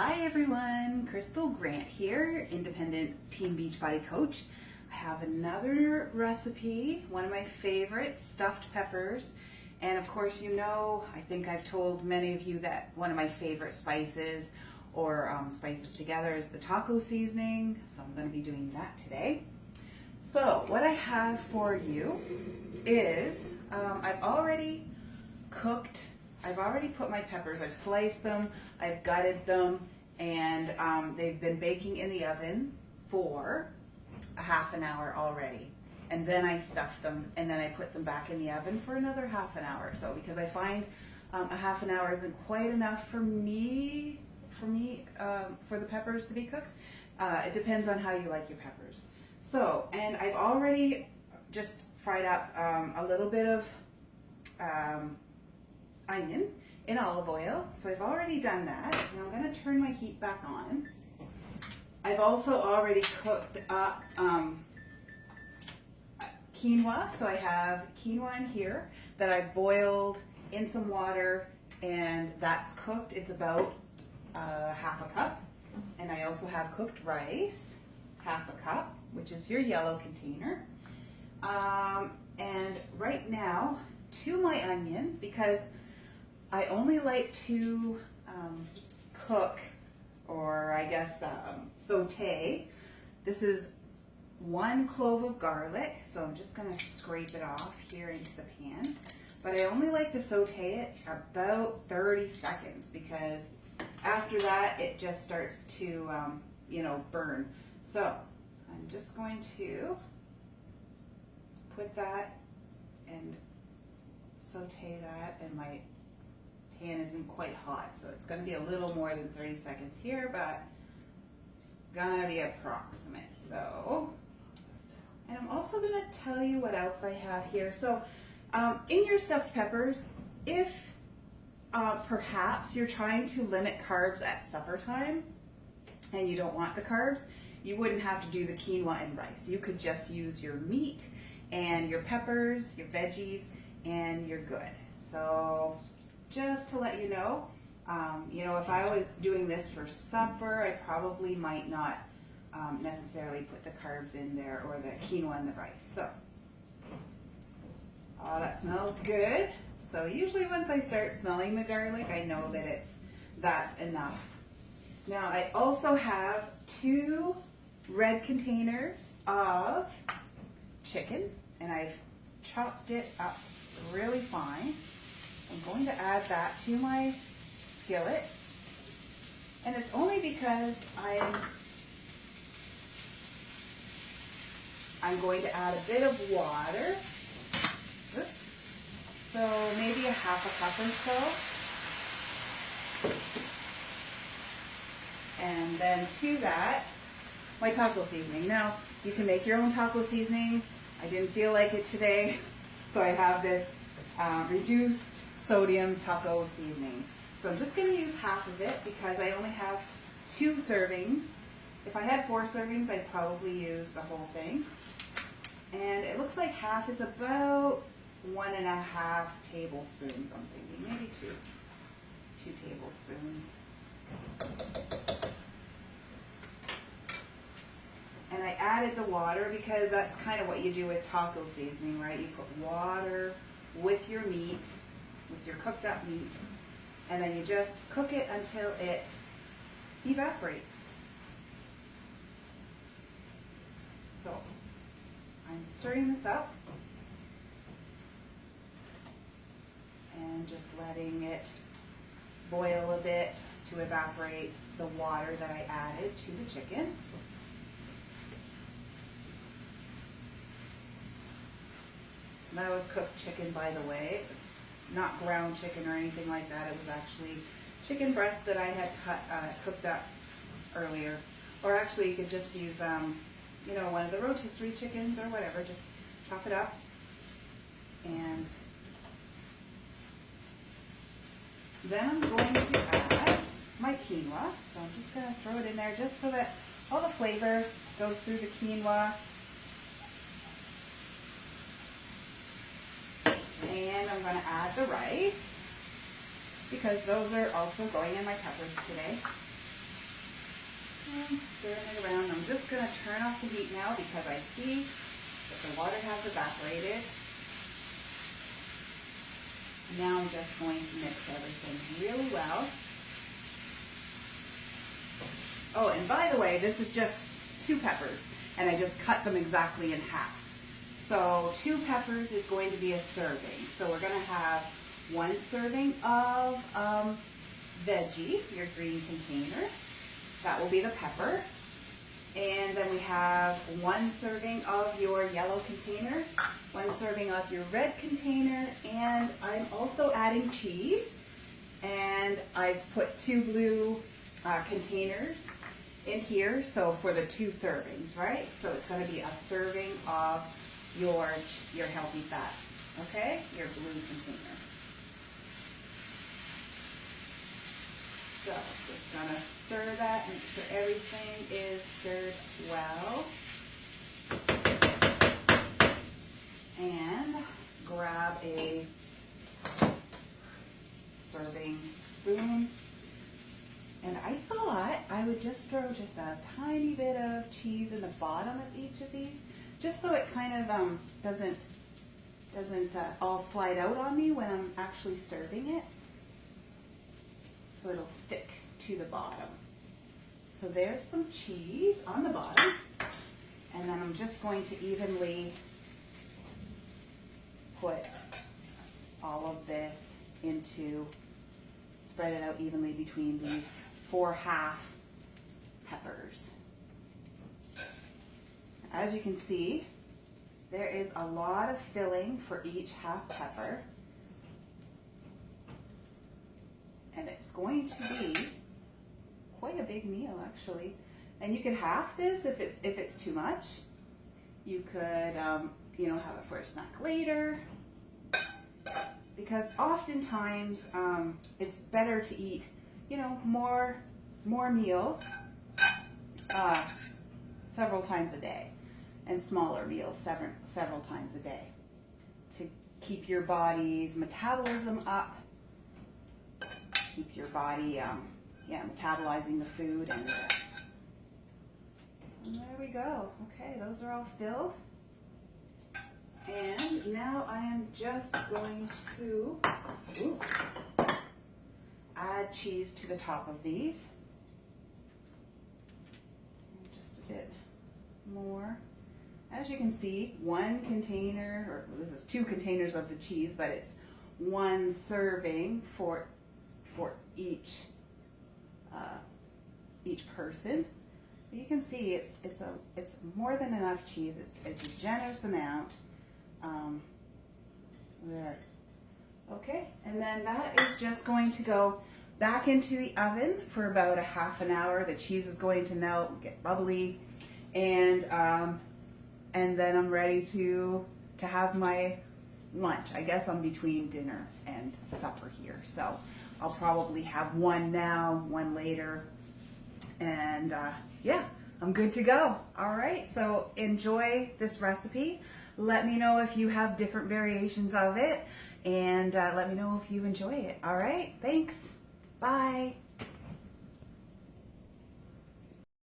Hi everyone, Crystal Grant here, independent teen Beachbody coach. I have another recipe, one of my favorites, stuffed peppers. And of course, you know, I think I've told many of you that one of my favorite spices or spices together is the taco seasoning. So I'm going to be doing that today. So what I have for you is I've already put my peppers, I've sliced them, I've gutted them, and they've been baking in the oven for a half an hour already. And then I stuff them, and then I put them back in the oven for another half an hour or so, because I find a half an hour isn't quite enough for the peppers to be cooked. It depends on how you like your peppers. So, and I've already just fried up a little bit of onion in olive oil. So I've already done that. And I'm going to turn my heat back on. I've also already cooked up quinoa. So I have quinoa in here that I boiled in some water, and that's cooked. It's about half a cup. And I also have cooked rice, half a cup, which is your yellow container. And right now, to my onion, because I only like to cook, or I guess saute. This is 1 clove of garlic, so I'm just going to scrape it off here into the pan. But I only like to saute it about 30 seconds, because after that it just starts to, burn. So I'm just going to put that and saute that, and my pan isn't quite hot, so it's going to be a little more than 30 seconds here, but it's going to be approximate. So, and I'm also going to tell you what else I have here. So in your stuffed peppers, if perhaps you're trying to limit carbs at supper time and you don't want the carbs, you wouldn't have to do the quinoa and rice. You could just use your meat and your peppers, your veggies, and you're good. So just to let you know, if I was doing this for supper, I probably might not necessarily put the carbs in there, or the quinoa and the rice. So, oh, that smells good. So usually once I start smelling the garlic, I know that that's enough. Now I also have 2 red containers of chicken, and I've chopped it up really fine. I'm going to add that to my skillet, and it's only because I'm going to add a bit of water. Oops. So maybe a half a cup or so. And then to that, my taco seasoning. Now, you can make your own taco seasoning. I didn't feel like it today, so I have this reduced sodium taco seasoning. So I'm just going to use half of it because I only have 2 servings. If I had 4 servings, I'd probably use the whole thing. And it looks like half is about 1.5 tablespoons, I'm thinking, maybe 2 tablespoons. And I added the water because that's kind of what you do with taco seasoning, right? You put water with your meat, with your cooked up meat, and then you just cook it until it evaporates. So I'm stirring this up and just letting it boil a bit to evaporate the water that I added to the chicken. That was cooked chicken, by the way. It was not ground chicken or anything like that. It was actually chicken breast that I had cooked up earlier. Or actually, you could just use, one of the rotisserie chickens or whatever. Just chop it up. And then I'm going to add my quinoa. So I'm just going to throw it in there just so that all the flavor goes through the quinoa. And I'm going to add the rice, because those are also going in my peppers today. And stirring it around. I'm just going to turn off the heat now because I see that the water has evaporated. Now I'm just going to mix everything really well. Oh, and by the way, this is just 2 peppers, and I just cut them exactly in half. So 2 peppers is going to be a serving. So we're going to have 1 serving of veggie, your green container. That will be the pepper. And then we have 1 serving of your yellow container, 1 serving of your red container, and I'm also adding cheese. And I've put 2 blue containers in here, so for the 2 servings, right? So it's going to be a serving of your healthy fats, okay? Your blue container. So just going to stir that, make sure everything is stirred well. And grab a serving spoon. And I thought I would just throw just a tiny bit of cheese in the bottom of each of these, just so it kind of doesn't all slide out on me when I'm actually serving it. So it'll stick to the bottom. So there's some cheese on the bottom, and then I'm just going to evenly put all of this spread it out evenly between these 4 half peppers. As you can see, there is a lot of filling for each half pepper. And it's going to be quite a big meal, actually. And you can half this if it's too much. You could, you know, have it for a snack later. Because oftentimes it's better to eat, you know, more meals several times a day, and smaller meals several times a day, to keep your body's metabolism up. Keep your body, metabolizing the food, and there we go. Okay, those are all filled. And now I am just going to add cheese to the top of these. Just a bit more. As you can see, 1 container, or this is 2 containers of the cheese, but it's 1 serving for each person. You can see it's more than enough cheese. It's a generous amount. There. Okay, and then that is just going to go back into the oven for about a half an hour. The cheese is going to melt, get bubbly, and then I'm ready to have my lunch. I guess I'm between dinner and supper here, so I'll probably have 1 now, 1 later, and yeah, I'm good to go. All right, so enjoy this recipe. Let me know if you have different variations of it, and let me know if you enjoy it. All right, thanks. Bye.